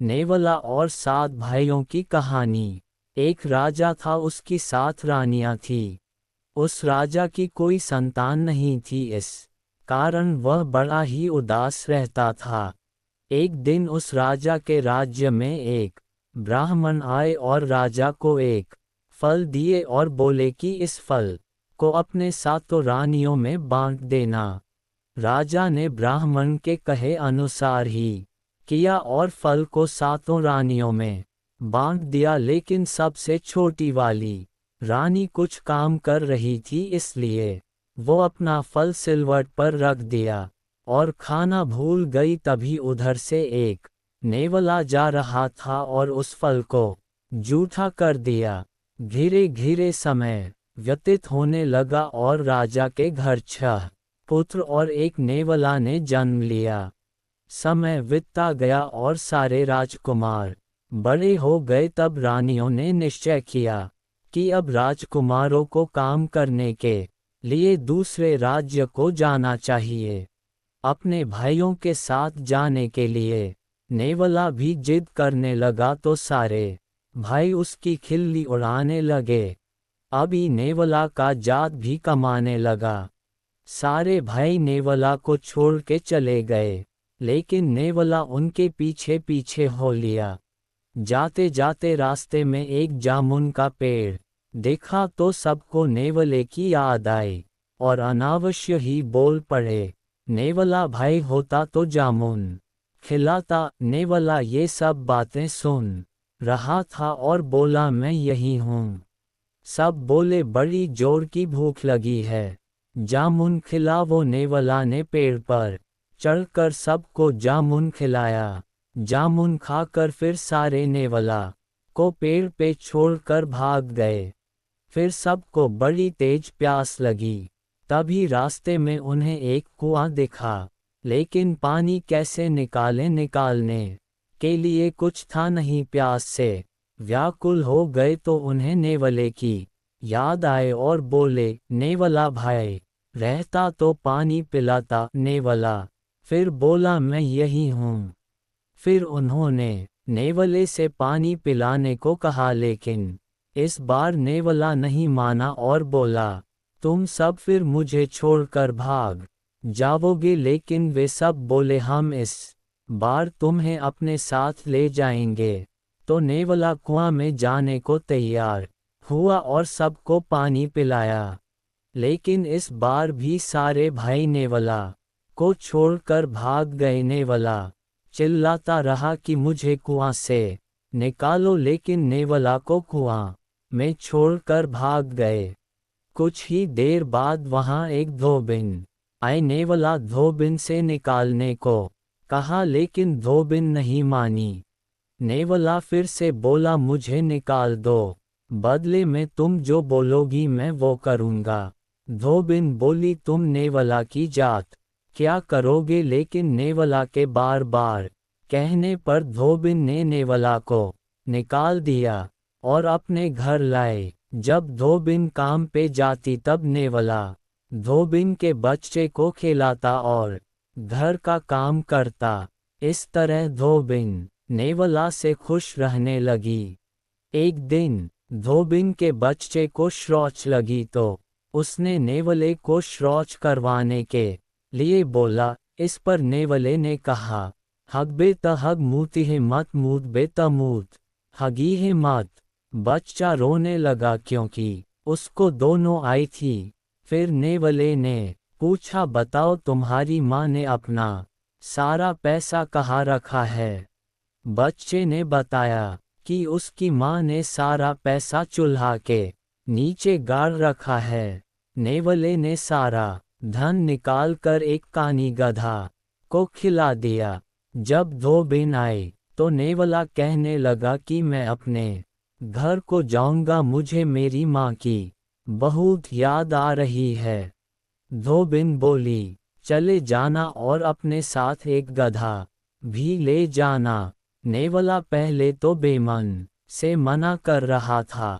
नेवला और 7 भाइयों की कहानी। एक राजा था, उसकी 7 रानियां थी। उस राजा की कोई संतान नहीं थी, इस कारण वह बड़ा ही उदास रहता था। एक दिन उस राजा के राज्य में एक ब्राह्मण आए और राजा को एक फल दिए और बोले कि इस फल को अपने 7 रानियों में बांट देना। राजा ने ब्राह्मण के कहे अनुसार ही किया और फल को 7 रानियों में बांट दिया, लेकिन सबसे छोटी वाली रानी कुछ काम कर रही थी, इसलिए वो अपना फल सिलवट पर रख दिया और खाना भूल गई। तभी उधर से एक नेवला जा रहा था और उस फल को जूठा कर दिया। धीरे धीरे समय व्यतीत होने लगा और राजा के घर 6 पुत्र और एक नेवला ने जन्म लिया। समय बीतता गया और सारे राजकुमार बड़े हो गए। तब रानियों ने निश्चय किया कि अब राजकुमारों को काम करने के लिए दूसरे राज्य को जाना चाहिए। अपने भाइयों के साथ जाने के लिए नेवला भी जिद करने लगा, तो सारे भाई उसकी खिल्ली उड़ाने लगे। अभी नेवला का जात भी कमाने लगा। सारे भाई नेवला को छोड़ के चले गए, लेकिन नेवला उनके पीछे पीछे हो लिया। जाते जाते रास्ते में एक जामुन का पेड़ देखा तो सबको नेवले की याद आई और अनावश्य ही बोल पड़े, नेवला भाई होता तो जामुन खिलाता। नेवला ये सब बातें सुन रहा था और बोला, मैं यही हूँ। सब बोले, बड़ी जोर की भूख लगी है, जामुन खिलाओ। नेवला ने पेड़ पर चढ़कर सबको जामुन खिलाया। जामुन खाकर फिर सारे नेवला को पेड़ पे छोड़कर भाग गए। फिर सबको बड़ी तेज प्यास लगी। तभी रास्ते में उन्हें एक कुआं दिखा, लेकिन पानी कैसे निकालने के लिए कुछ था नहीं। प्यास से व्याकुल हो गए तो उन्हें नेवले की याद आए और बोले, नेवला भाई रहता तो पानी पिलाता। नेवला फिर बोला, मैं यही हूँ। फिर उन्होंने नेवले से पानी पिलाने को कहा, लेकिन इस बार नेवला नहीं माना और बोला, तुम सब फिर मुझे छोड़कर भाग जाओगे। लेकिन वे सब बोले, हम इस बार तुम्हें अपने साथ ले जाएंगे। तो नेवला कुआं में जाने को तैयार हुआ और सबको पानी पिलाया। लेकिन इस बार भी सारे भाई नेवला को छोड़कर भाग गए। नेवला चिल्लाता रहा कि मुझे कुआं से निकालो, लेकिन नेवला को कुआं में छोड़कर भाग गए। कुछ ही देर बाद वहां एक धोबिन आए। नेवला धोबिन से निकालने को कहा, लेकिन धोबिन नहीं मानी। नेवला फिर से बोला, मुझे निकाल दो, बदले में तुम जो बोलोगी मैं वो करूँगा। धोबिन बोली, तुम नेवला की जात क्या करोगे? लेकिन नेवला के बार बार कहने पर धोबिन ने नेवला को निकाल दिया और अपने घर लाए। जब धोबिन काम पे जाती तब नेवला धोबिन के बच्चे को खिलाता और घर का काम करता। इस तरह धोबिन नेवला से खुश रहने लगी। एक दिन धोबिन के बच्चे को शौच लगी तो उसने नेवले को शौच करवाने के लिए बोला। इस पर नेवले ने कहा, हग बे त हग मूती है मत मूत बे त मूत हगी है मत। बच्चा रोने लगा क्योंकि उसको दोनों आई थी। फिर नेवले ने पूछा, बताओ तुम्हारी माँ ने अपना सारा पैसा कहाँ रखा है? बच्चे ने बताया कि उसकी माँ ने सारा पैसा चूल्हा के नीचे गाड़ रखा है। नेवले ने सारा धन निकालकर एक कानी गधा को खिला दिया। जब धोबिन आई तो नेवला कहने लगा कि मैं अपने घर को जाऊंगा, मुझे मेरी माँ की बहुत याद आ रही है। धोबिन बोली, चले जाना और अपने साथ एक गधा भी ले जाना। नेवला पहले तो बेमन से मना कर रहा था,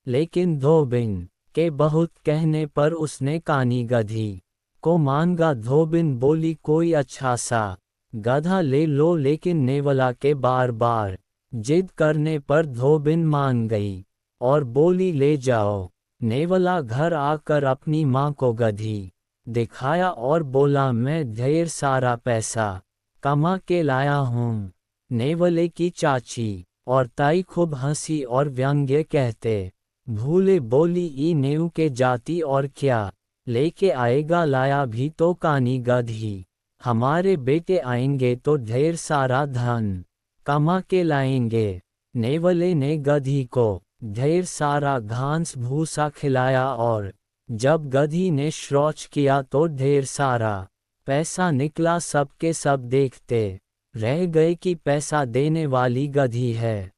लेकिन धोबिन के बहुत कहने पर उसने कानी गधी को मान गा। धोबिन बोली, कोई अच्छा सा गधा ले लो, लेकिन नेवला के बार बार जिद करने पर धोबिन मान गई और बोली ले जाओ। नेवला घर आकर अपनी माँ को गधी दिखाया और बोला, मैं ढेर सारा पैसा कमा के लाया हूँ। नेवले की चाची और ताई खूब हंसी और व्यंग्य कहते भूले बोली, ई नेऊ के जाति और क्या लेके आएगा, लाया भी तो कानी गधी। हमारे बेटे आएंगे तो ढेर सारा धन कमा के लाएंगे। नेवले ने गधी को ढेर सारा घास भूसा खिलाया और जब गधी ने शौच किया तो ढेर सारा पैसा निकला। सबके सब देखते रह गए कि पैसा देने वाली गधी है।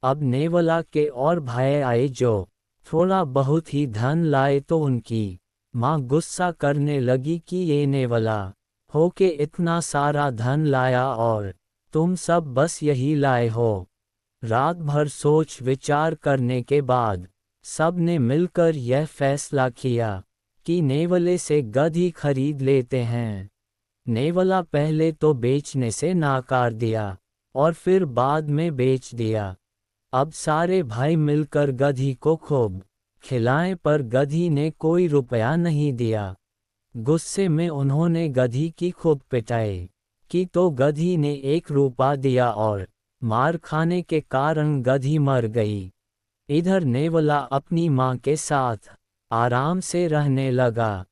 अब नेवला के और भाई आए जो थोड़ा बहुत ही धन लाए तो उनकी माँ गुस्सा करने लगी कि ये नेवला हो के इतना सारा धन लाया और तुम सब बस यही लाए हो। रात भर सोच विचार करने के बाद सब ने मिलकर यह फैसला किया कि नेवले से गधी खरीद लेते हैं। नेवला पहले तो बेचने से नाकार दिया और फिर बाद में बेच दिया। अब सारे भाई मिलकर गधी को खूब खिलाएं, पर गधी ने कोई रुपया नहीं दिया। गुस्से में उन्होंने गधी की खूब पिटाई की तो गधी ने 1 रुपया दिया और मार खाने के कारण गधी मर गई। इधर नेवला अपनी माँ के साथ आराम से रहने लगा।